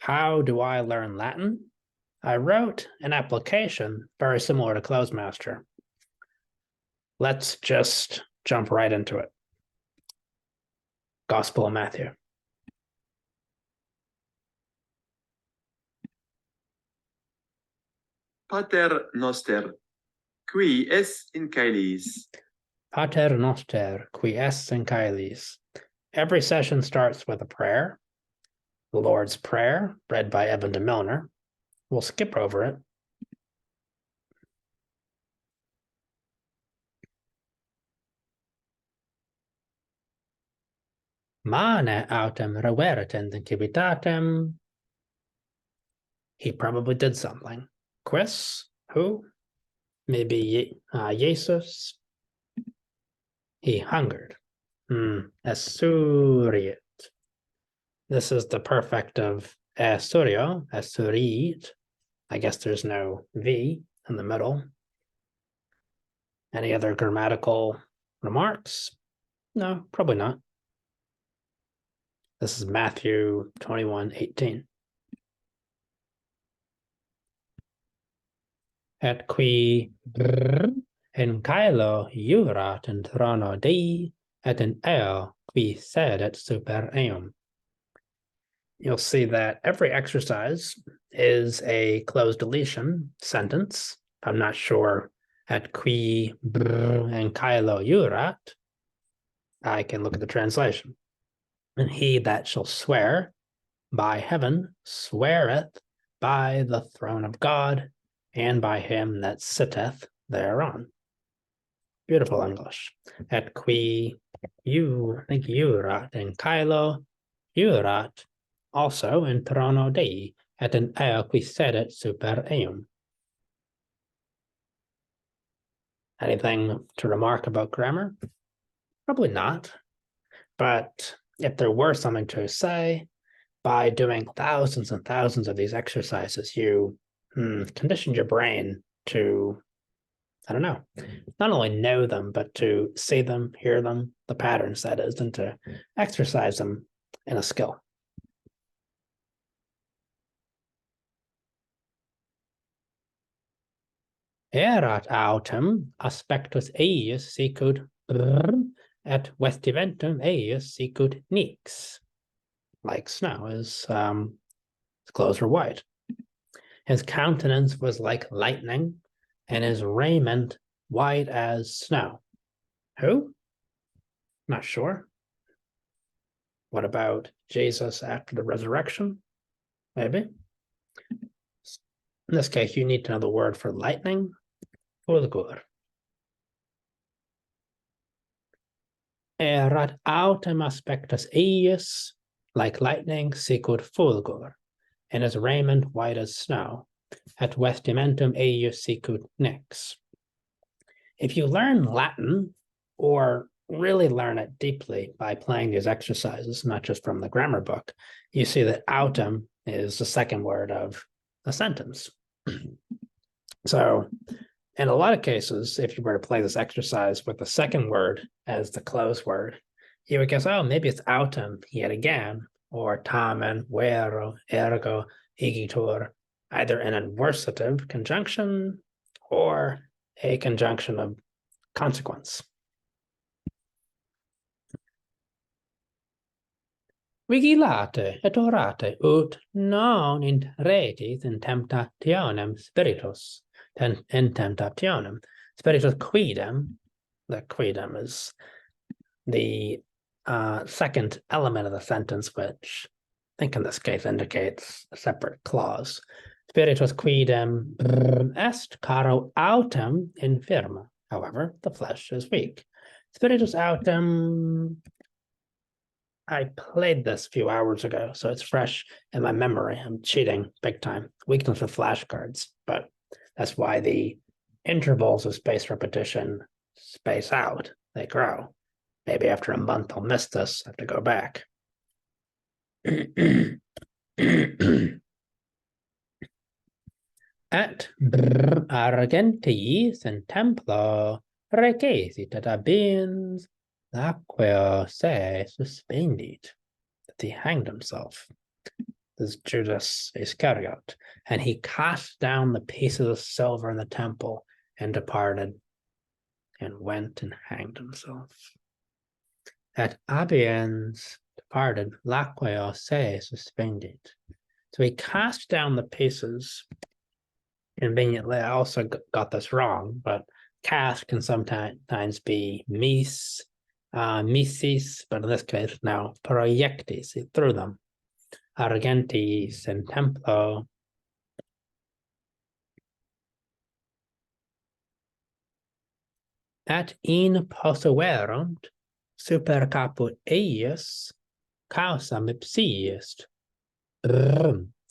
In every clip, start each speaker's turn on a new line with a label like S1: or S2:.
S1: How do I learn Latin? I wrote an application very similar to Clozemaster. Let's just jump right into it. Gospel of Matthew.
S2: Pater noster, qui es in caelis.
S1: Pater noster, qui es in caelis. Every session starts with a prayer. The Lord's Prayer, read by Evan de Milner. We'll skip over it. Mane autem revertent incivitatem. He probably did something. Quis? Who? Maybe Jesus. He hungered. Essuriet. This is the perfect of essurio, essuriet. I guess there's no V in the middle. Any other grammatical remarks? No, probably not. This is Matthew 21:18. Et qui in caelo jurat in trono Dei, et in eo qui sedet super eum. You'll see that every exercise is a closed deletion sentence. I'm not sure at qui in caelo jurat. I can look at the translation. And he that shall swear by heaven sweareth by the throne of God and by him that sitteth thereon. Beautiful English. Et qui jurat in caelo jurat also in trono Dei, et in eo qui sedet super eum. Anything to remark about grammar? Probably not. But if there were something to say, by doing thousands and thousands of these exercises, you conditioned your brain to, I don't know, not only know them, but to see them, hear them, the patterns, that is, and to exercise them in a skill. Erat autem aspectus eius sicut et vestimentum eius sicut nix. Like snow, his clothes were white. His countenance was like lightning, and his raiment white as snow. Who? Not sure. What about Jesus after the resurrection? Maybe. In this case, you need to know the word for lightning. Fulgur. Erat autem aspectus eius, like lightning, sicut fulgur, and his raiment white as snow, et vestimentum eius sicut nix. If you learn Latin, or really learn it deeply by playing these exercises, not just from the grammar book, you see that autem is the second word of a sentence. So in a lot of cases, if you were to play this exercise with the second word as the close word, you would guess, oh, maybe it's autem yet again, or tamen, vero, ergo, igitur, either an adversative conjunction or a conjunction of consequence. Vigilate et orate ut non intretis in temptationem spiritus, in temptationem spiritus quidem. The quidem is the second element of the sentence, which I think in this case indicates a separate clause. Spiritus quidem est caro autem infirma. However, the flesh is weak. Spiritus autem, I played this a few hours ago, so it's fresh in my memory. I'm cheating big time. Weakness of flashcards, but that's why the intervals of spaced repetition space out. They grow. Maybe after a month I'll miss this. I have to go back. Et argentis in templo recessit et abins aqueo se suspendit. That he hanged himself. is Judas Iscariot, and he cast down the pieces of silver in the temple and departed and went and hanged himself. At Abiens departed, laqueo se suspended. So he cast down the pieces. Conveniently, I also got this wrong, but cast can sometimes be misis, but in this case, now projectis, he threw them. Argentis in templo. Et in posuerunt super caput eius causam ipsiest.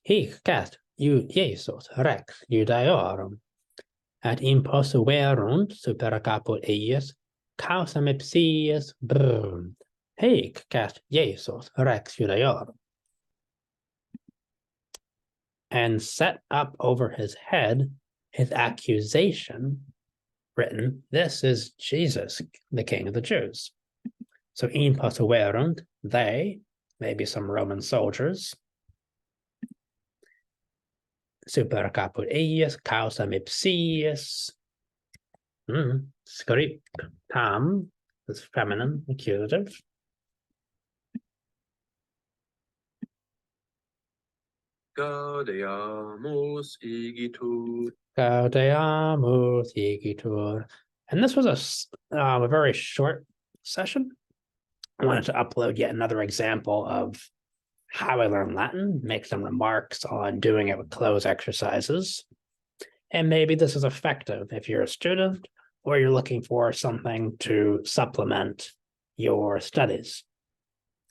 S1: Hic cat Jesus rex Judaeorum. Et in posuerunt super caput eius causam ipsiest. Hic cat Jesus rex Judaeorum. And set up over his head his accusation, written, "This is Jesus, the King of the Jews." So in posuerunt, they, maybe some Roman soldiers, super caput eius causam ipsius, scriptam, is feminine, accusative.
S2: Gaudeamus igitur.
S1: Gaudeamus igitur. And this was a very short session. I wanted to upload yet another example of how I learned Latin, make some remarks on doing it with cloze exercises. And maybe this is effective if you're a student or you're looking for something to supplement your studies.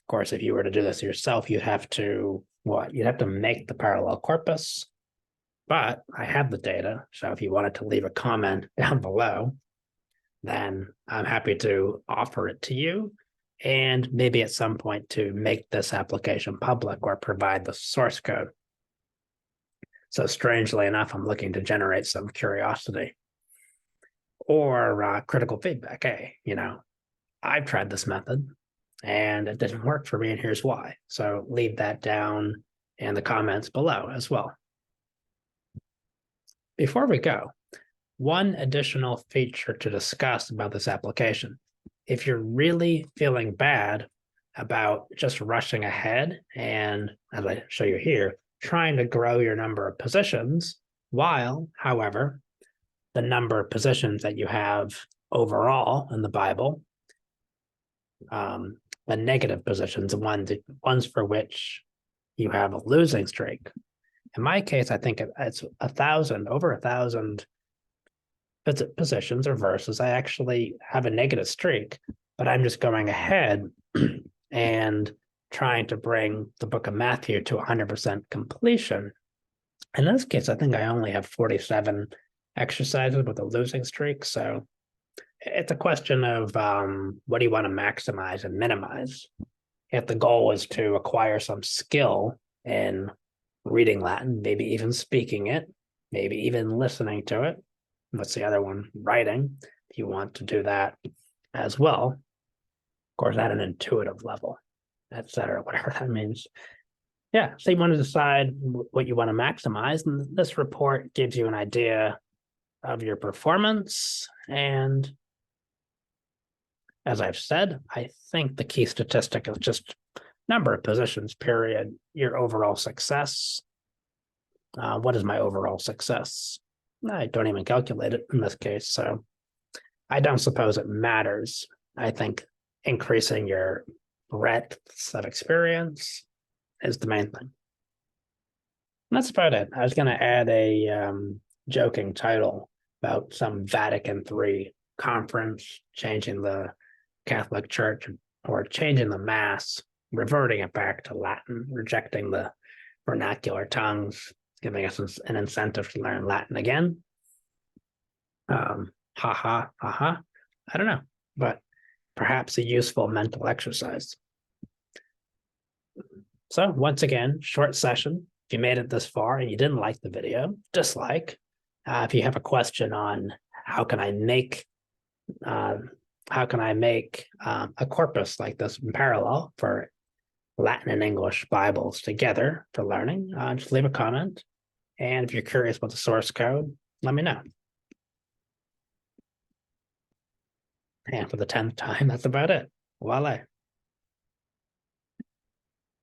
S1: Of course, if you were to do this yourself, you'd have to You'd have to make the parallel corpus, but I have the data. So if you wanted to leave a comment down below, then I'm happy to offer it to you. And maybe at some point to make this application public or provide the source code. So strangely enough, I'm looking to generate some curiosity or critical feedback. Hey, I've tried this method and it didn't work for me, and here's why. So leave that down in the comments below as well. Before we go, one additional feature to discuss about this application. If you're really feeling bad about just rushing ahead and, as I show you here, trying to grow your number of positions, while, however, the number of positions that you have overall in the Bible, the negative positions, the ones for which you have a losing streak. In my case, I think it's 1,000, over 1,000 positions or verses. I actually have a negative streak, but I'm just going ahead and trying to bring the book of Matthew to 100% completion. In this case, I think I only have 47 exercises with a losing streak. So it's a question of what do you want to maximize and minimize? If the goal is to acquire some skill in reading Latin, maybe even speaking it, maybe even listening to it. What's the other one? Writing. If you want to do that as well, of course, at an intuitive level, etc., whatever that means. Yeah, so you want to decide what you want to maximize, and this report gives you an idea of your performance. And as I've said, I think the key statistic is just number of positions, period, your overall success. What is my overall success? I don't even calculate it in this case, so I don't suppose it matters. I think increasing your breadth of experience is the main thing. And that's about it. I was going to add a joking title about some Vatican III conference, changing the Catholic Church or changing the Mass, reverting it back to Latin, rejecting the vernacular tongues, giving us an incentive to learn Latin again. I don't know, but perhaps a useful mental exercise. So once again, short session. If you made it this far and you didn't like the video, dislike. If you have a question on how can I make a corpus like this in parallel for Latin and English Bibles together for learning, just leave a comment. And if you're curious about the source code, let me know. And for the 10th time, that's about it. Voila.